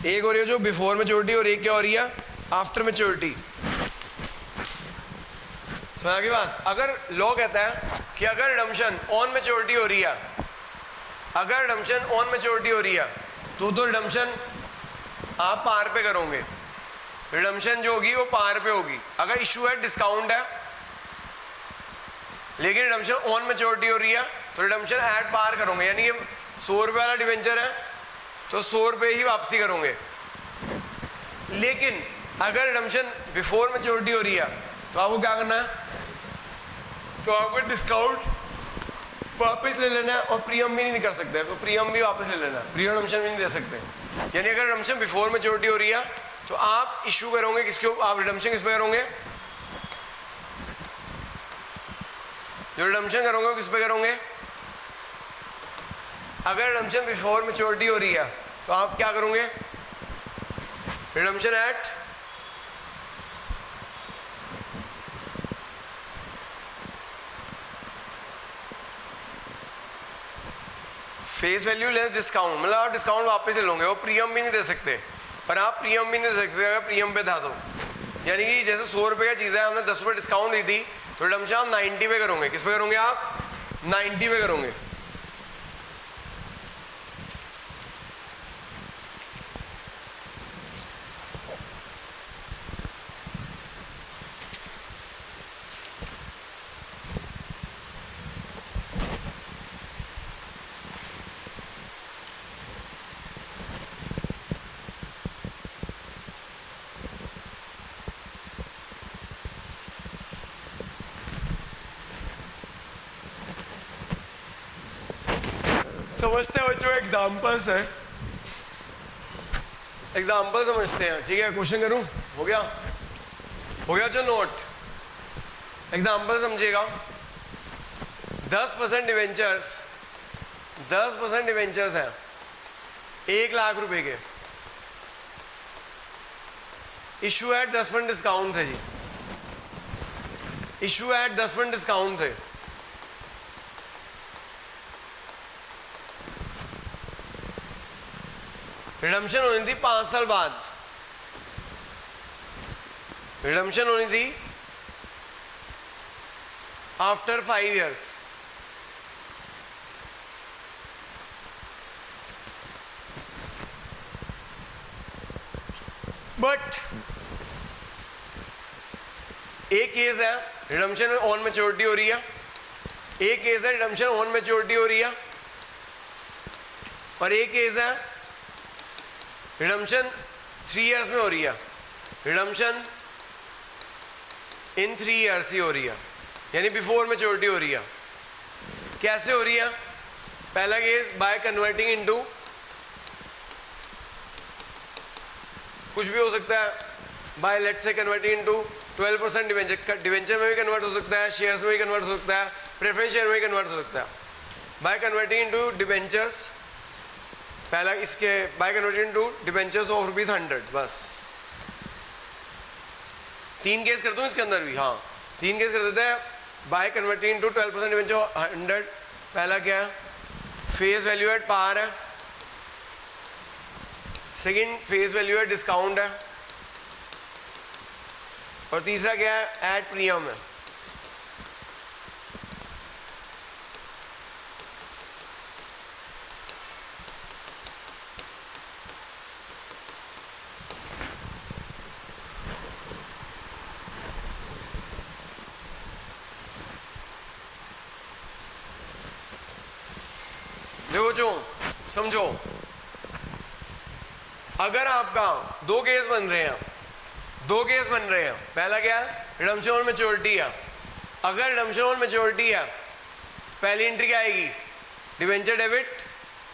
एक हो रही है जो बिफोर मैच्योरिटी और एक क्या हो रही है आफ्टर मैच्योरिटी। समझ की बात। अगर लॉ कहता है कि अगर रिडम्पशन ऑन मैच्योरिटी हो रही है, अगर रिडम्पशन ऑन मैच्योरिटी हो रही है तो रिडम्पशन आप पार पे करोगे, रिडम्पशन जो होगी वो पार पे होगी। अगर इशू है डिस्काउंट है लेकिन रिडम्पशन ऑन मैच्योरिटी हो रही है तो रिडम्पशन एट पार करोगे, यानी कि 100 रुपये वाला डिवेंचर है तो 100 रुपये ही वापसी करोगे। लेकिन अगर रिडम्पशन बिफोर मैच्योरिटी हो रही है तो आपको क्या करना है, तो आपको डिस्काउंट वापस ले लेना है और प्रीमियम भी नहीं कर सकते, तो प्रीमियम भी वापस ले लेना है, प्री रिडम्पशन भी नहीं दे सकते। यानी अगर रिडम्पशन बिफोर मैच्योरिटी हो रही है तो आप इशू करोगे किसके, आप रिडम्पशन किस पे करोगे, जो रिडम्पशन करोगे किस पे करोगे। अगर रिडम्पशन बिफोर मैच्योरिटी हो रही है तो आप क्या करोगे, redemption at face value less discount, मतलब आप डिस्काउंट वापस ले लोगे, वो प्रीमियम भी नहीं दे सकते, और आप प्रीमियम भी नहीं दे सकते अगर प्रीमियम पे था तो। यानी कि जैसे 100 रुपये का चीज़ है, हमने 10 रुपये डिस्काउंट दी थी तो रिडम्पशन आप 90 पे करोगे, किस पे करोगे आप 90 पे करोगे। समझते हो बच्चों, एग्जाम्पल्स है, एग्जाम्पल समझते हैं, ठीक है। क्वेश्चन करूं, हो गया, हो गया जो नोट। एग्जाम्पल समझिएगा, 10% डिवेंचर्स, 10% डिवेंचर्स हैं 1 लाख रुपए के, इशू एट 10% डिस्काउंट थे जी, इशू एट 10% डिस्काउंट थे। रिडम्पशन होनी थी 5 साल बाद, रिडम्पशन होनी थी आफ्टर 5 years। बट एक केस है रिडम्पशन ऑन मैच्योरिटी हो रही है, एक केस है रिडम्पशन ऑन मैच्योरिटी हो रही है, और एक केस है रिडम्पशन 3 years में हो रही है, रिडम्पशन इन 3 years ही हो रही है, यानी बिफोर मैच्योरिटी हो रही है। कैसे हो रही है, पहला केस बाय कन्वर्टिंग इनटू, कुछ भी हो सकता है, by let's say converting into 12% debenture, debenture में भी कन्वर्ट हो सकता है, शेयर्स में भी कन्वर्ट हो सकता है, प्रेफरेंस शेयर में भी कन्वर्ट हो सकता है। बाय कन्वर्टिंग इनटू डिवेंचर्स, पहला इसके by converting to debentures of ₹100, बस 3 केस कर दूं इसके अंदर भी, हाँ 3 केस कर देते हैं। बाय कन्वर्टिंग टू 12% डिवेंचर 100, पहला क्या है, फेस वैल्यू एट पार है, second face value at discount है, और तीसरा क्या है, एट प्रीमियम है। देखो जो समझो, अगर आपका 2 केस बन रहे हैं, 2 केस बन रहे हैं, पहला क्या है, रिडम्पशन ऑन मैच्योरिटी है। अगर रिडम्पशन ऑन मैच्योरिटी है, पहली एंट्री क्या आएगी, debenture debit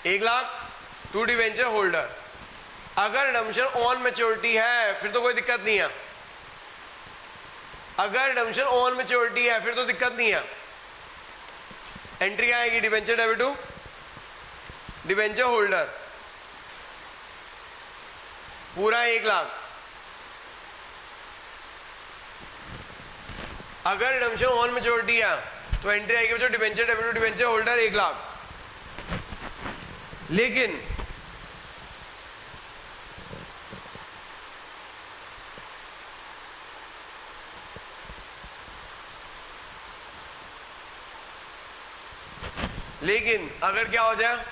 1 lakh to debenture holder. अगर रिडम्पशन ऑन मैच्योरिटी है फिर तो कोई दिक्कत नहीं है, अगर रिडम्पशन ऑन मैच्योरिटी है फिर तो दिक्कत नहीं है। एंट्री क्या आएगी, debenture debit to debenture holder, पूरा 1 लाख। अगर रिडम्पशन ऑन मैच्योरिटी है तो एंट्री आएगी बच्चों debenture debit to debenture holder 1 lakh. लेकिन लेकिन अगर क्या हो जाए,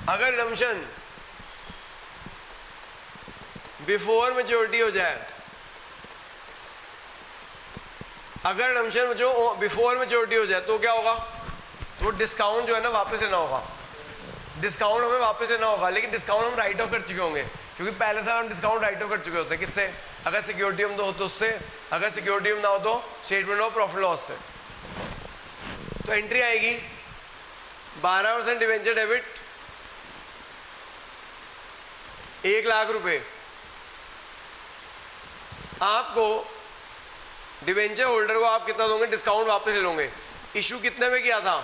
अगर रिडम्पशन बिफोर मैच्योरिटी हो जाए, अगर रिडम्पशन जो बिफोर मैच्योरिटी हो जाए तो क्या होगा, तो डिस्काउंट जो है ना वापस लेना होगा, डिस्काउंट हमें वापस लेना होगा। लेकिन डिस्काउंट हम राइट ऑफ कर चुके होंगे, क्योंकि पहले से हम डिस्काउंट राइट ऑफ कर चुके होते हैं। किससे? अगर सिक्योरिटी हम हो तो उससे, अगर सिक्योरिटी हम ना हो तो स्टेटमेंट ऑफ प्रॉफिट लॉस से। तो एंट्री आएगी 12% डिवेंचर डेबिट 1 लाख रुपए। आपको डिवेंचर होल्डर को आप कितना दोगे? डिस्काउंट वापस ले लोगे। इशू कितने में किया था?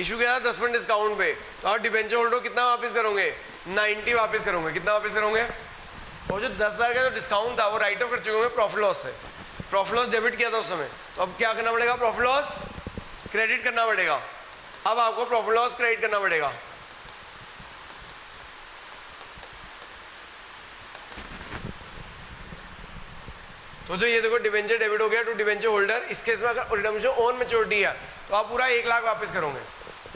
इशू किया था 10% डिस्काउंट पे। तो आप डिवेंचर होल्डर को कितना वापस करोगे? 90 वापस करोगे। कितना वापस करोगे? और जो 10,000 का जो डिस्काउंट था वो राइट ऑफ कर चुके होंगे प्रॉफिट लॉस से। प्रॉफिट लॉस डेबिट किया था उस समय, तो अब क्या करना पड़ेगा? प्रॉफिट लॉस क्रेडिट करना पड़ेगा। अब आपको प्रॉफिट लॉस क्रेडिट करना पड़ेगा। तो जो ये देखो डिवेंचर डेबिट हो गया टू डिवेंचर होल्डर। इस केस में अगर रिडम्पशन ऑन मैच्योरिटी है तो आप पूरा 1 लाख वापस करोगे।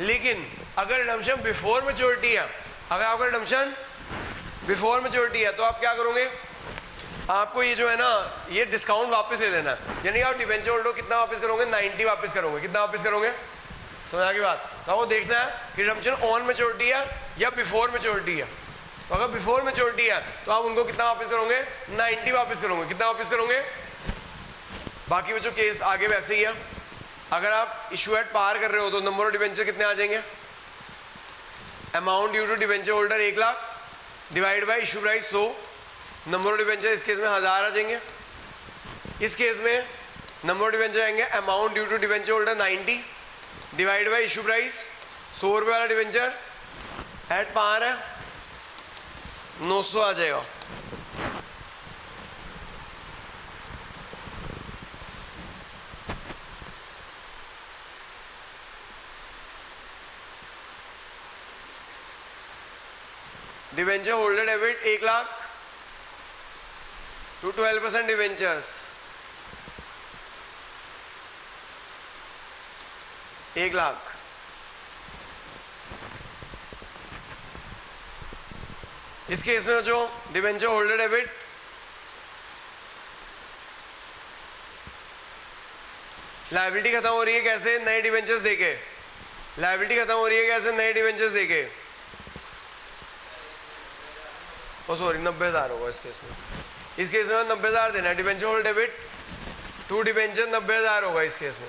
लेकिन अगर रिडम्पशन बिफोर मैच्योरिटी है, अगर आपका रिडम्पशन बिफोर मैच्योरिटी है तो आप क्या करोगे? आपको ये जो है ना ये डिस्काउंट वापस ले लेना है। यानी आप डिवेंचर होल्डर कितना वापस करोगे? 90 वापस करोगे। कितना वापस करोगे? समझ आ गई बात? तो आपको देखना है कि रिडम्पशन ऑन मैच्योरिटी है या बिफोर मैच्योरिटी है। तो अगर बिफोर मैच्योरिटी है तो आप उनको कितना वापस करोगे? 90 वापस करोगे। कितना वापस करोगे? बाकी बच्चों केस आगे वैसे ही है। अगर आप इशू एट पार कर रहे हो तो नंबर ऑफ डिवेंचर कितने आ जाएंगे? Amount due to debenture holder 1 lakh divide by issue price 100। Number of debenture इस केस में 1000 आ जाएंगे। इस केस में नंबर ऑफ डिवेंचर आएंगे amount due to debenture holder 90 divide by issue price 100 रुपये वाला डिवेंचर एट पार है 900 आ जाएगा। Debenture holder debit 1 lakh to 12% debentures 1 lakh. इस केस में जो डिवेंचर होल्डर डेबिट लायबिलिटी खत्म हो रही है कैसे? नए डिवेंचर्स देके। लायबिलिटी खत्म हो रही है कैसे? नए डिवेंचर्स देके। ओ सॉरी 90,000 होगा इस केस में। इस केस में 90,000 देना है। Debenture holder debit to debenture 90,000 होगा इस केस में।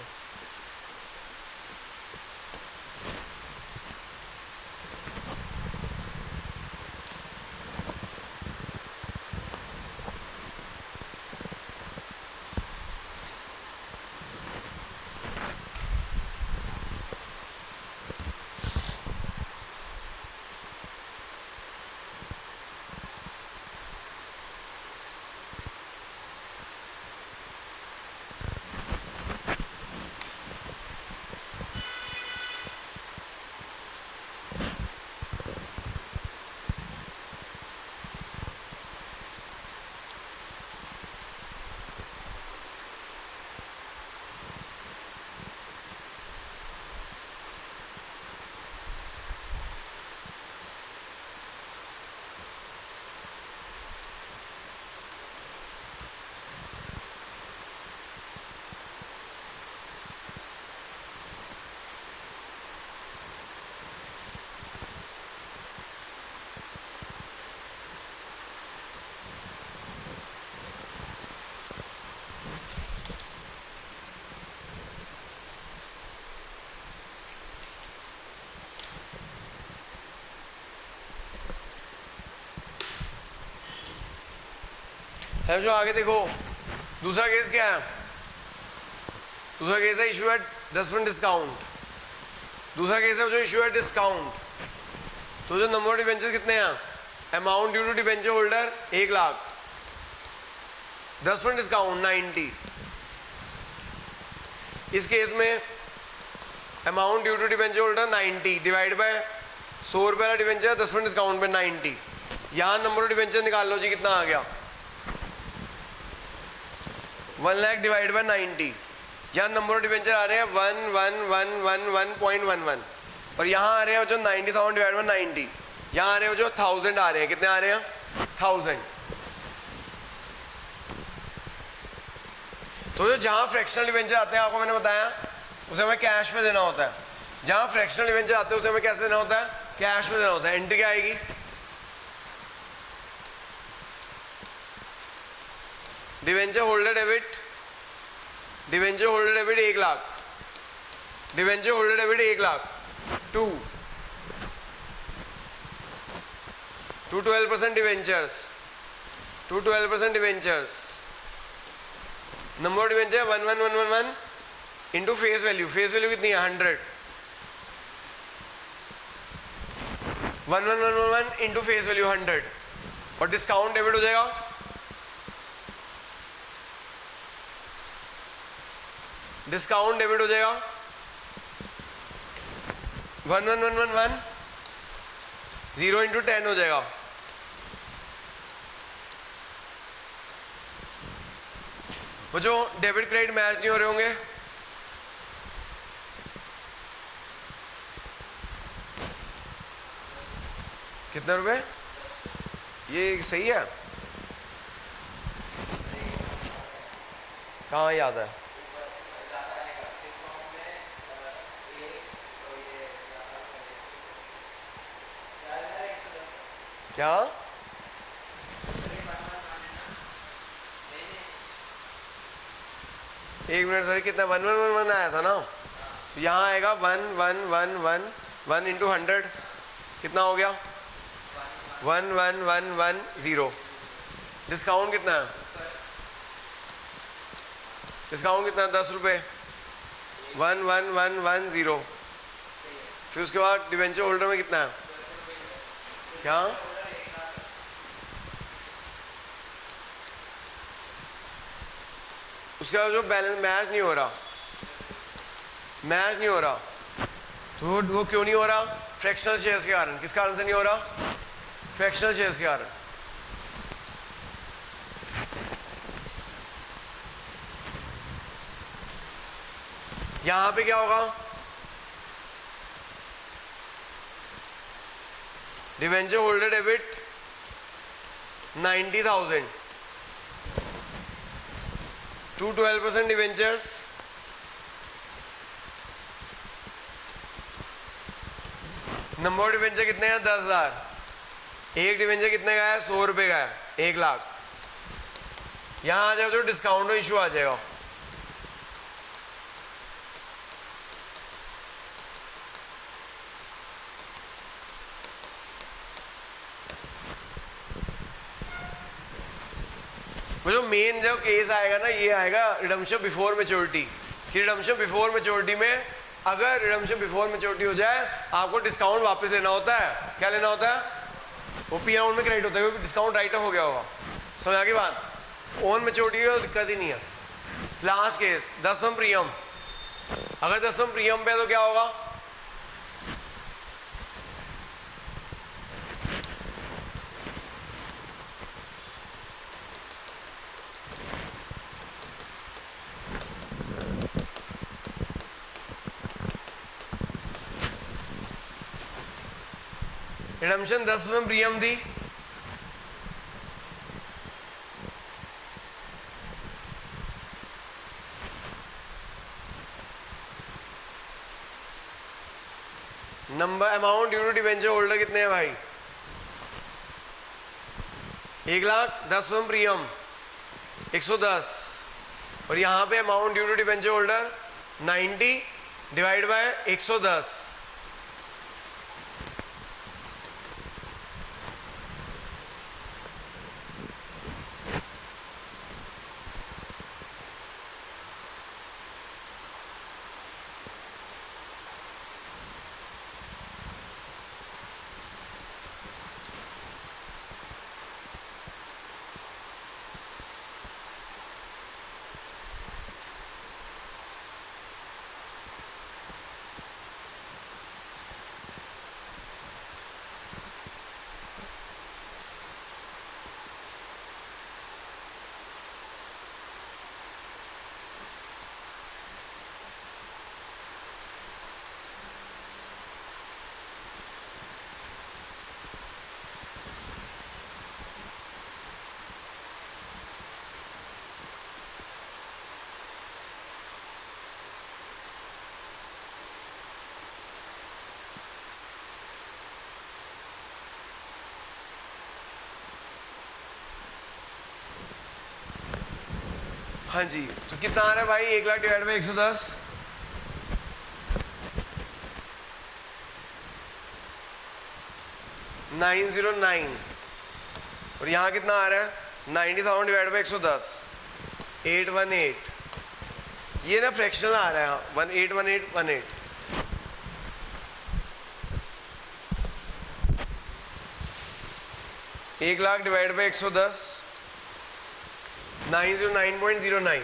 है जो आगे देखो दूसरा केस क्या है? दूसरा केस है इशू एट 10% डिस्काउंट। दूसरा केस है जो इशू एट डिस्काउंट। तो जो नंबर ऑफ डिवेंचर कितने हैं? Amount due to debenture holder 1 lakh 10% discount 90। इस केस में amount due to debenture holder 90 divide by 100 रुपये वाला डिवेंचर 10% डिस्काउंट पे 90। यहाँ नंबर ऑफ डिवेंचर निकाल लो जी, कितना आ गया? 1 लाख डिवाइड बाय 90, यहाँ नंबर ऑफ डिवेंचर आ रहे हैं 111111.11 और यहाँ आ रहे हैं जो 90,000 डिवाइड बाय 90, यहाँ आ रहे हो जो 1000 आ रहे हैं। कितने आ रहे हैं? 1000। तो जो जहाँ फ्रैक्शनल डिवेंचर आते हैं आपको मैंने बताया उसे हमें कैश में देना होता है। जहाँ फ्रैक्शनल डिवेंचर आते हैं उसे हमें कैसे देना होता है? कैश में देना होता है। एंट्री क्या आएगी? Debenture holder debit, debenture holder debit 1 lakh, debenture holder debit 1 lakh, to 12% debentures, 12% debentures, number of debenture 11111 into face value. Face value कितनी है? 100। 11111 इंटू फेस वैल्यू 100 और डिस्काउंट डेबिट हो जाएगा। डिस्काउंट डेबिट हो जाएगा 11111 0 इंटू 10 हो जाएगा। वो जो डेबिट क्रेडिट मैच नहीं हो रहे होंगे, कितने रुपए? ये सही है? कहाँ याद है? क्या? एक मिनट सर, कितना? 1111 आया था ना, तो यहाँ आएगा 1111 इंटू 100 कितना हो गया? 11110। डिस्काउंट कितना है? डिस्काउंट कितना है? 10 रुपये। 11110। फिर उसके बाद डिवेंचर होल्डर में कितना है? क्या? उसके बाद जो बैलेंस मैच नहीं हो रहा, मैच नहीं हो रहा, तो वो क्यों नहीं हो रहा? फ्रैक्शनल शेयर्स के कारण। किस कारण से नहीं हो रहा? फ्रैक्शनल शेयर्स के कारण। यहां पे क्या होगा? Debenture holder debit 90,000 to 12% debentures, number of debenture कितने हैं? 10,000। एक डिवेंचर कितने का है? 100 रुपये का है, 1 लाख। यहां आ जाओ जो डिस्काउंट इशू आ जाएगा। वो जो मेन जो केस आएगा ना, ये आएगा रिडम्पशन बिफोर मैच्योरिटी। कि रिडम्पशन बिफोर मैच्योरिटी में अगर रिडम्पशन बिफोर मैच्योरिटी हो जाए आपको डिस्काउंट वापस लेना होता है। क्या लेना होता है? वो पी अमाउंट में क्रेडिट होता है, डिस्काउंट राइट ऑफ हो गया होगा। समझ आ गई बात? ओन मैच्योरिटी की दिक्कत ही नहीं है। लास्ट केस 10वां प्रीमियम, अगर 10वां प्रीमियम पे तो क्या होगा? रिडम्पशन 10% प्रीमियम थी, number amount due to debenture holder कितने हैं भाई? 1 लाख। 10वां प्रीमियम 110 और यहाँ पे amount due to debenture holder 90 divide by 110। हाँ जी, तो कितना आ रहा है भाई? 1 लाख डिवाइड बाई 110, 909। और यहाँ कितना आ रहा है? 90,000 डिवाइड बाई 110, 818। ये ना फ्रैक्शनल आ रहा है, 181818। 1 लाख डिवाइड बाई 110, 909.09।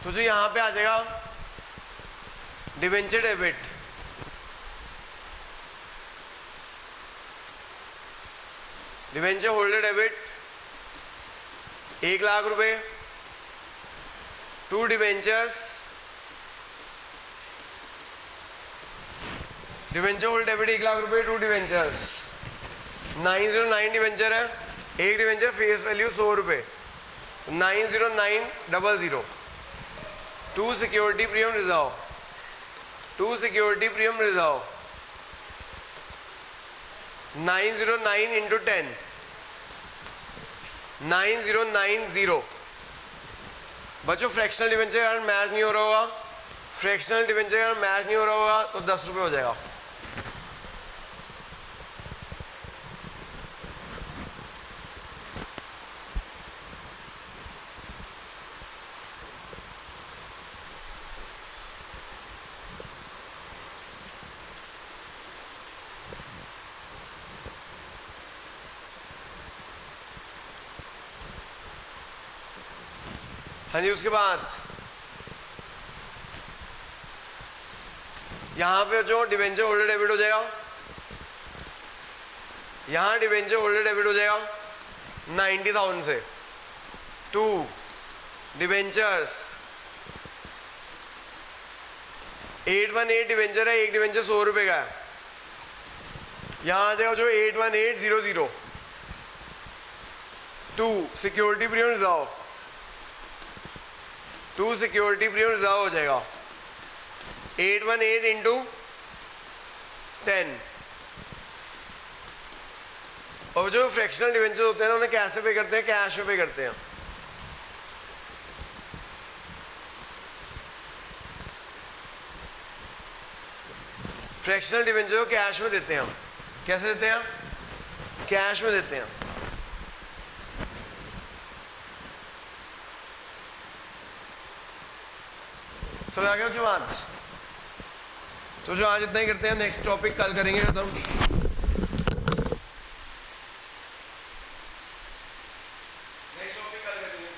तो जो यहां पे आ जाएगा debenture debit, debenture holder debit 1 lakh रुपए, 2 debentures, debenture hold debit 1 lakh रुपए, 2 डिवेंचर्स, 909 डिवेंचर है, एक डिवेंचर फेस वैल्यू 100 रुपए, 90900। 2 security premium reserve, 2 security premium reserve, 909 into 10, 9090। बच्चों फ्रैक्शनल डिवेंचर अगर मैच नहीं हो रहा होगा, फ्रैक्शनल डिवेंचर अगर मैच नहीं हो रहा होगा तो 10 रुपये हो जाएगा। हाँ जी, उसके बाद यहां पे जो डिवेंचर होल्डर डेबिट हो जाएगा, यहां डिवेंचर होल्डर डेबिट हो जाएगा 90,000 से। 2 डिवेंचर्स, 818 डिवेंचर है, एक डिवेंचर 100 रुपए का है, यहां आ जाएगा जो 81800। 2 security premium reserve, 2 security premium reserve हो जाएगा 818 इंटू 10। और जो फ्रैक्शनल डिवेंचर होते हैं ना उन्हें कैसे पे करते हैं? कैश में पे करते हैं। फ्रैक्शनल डिवेंचर को कैश में देते हैं हम। कैसे देते हैं? कैश में देते हैं। समझ आ गया जो बात? तो जो आज इतना ही करते हैं, नेक्स्ट टॉपिक कल करेंगे खत्म। नेक्स्ट टॉपिक कल करेंगे।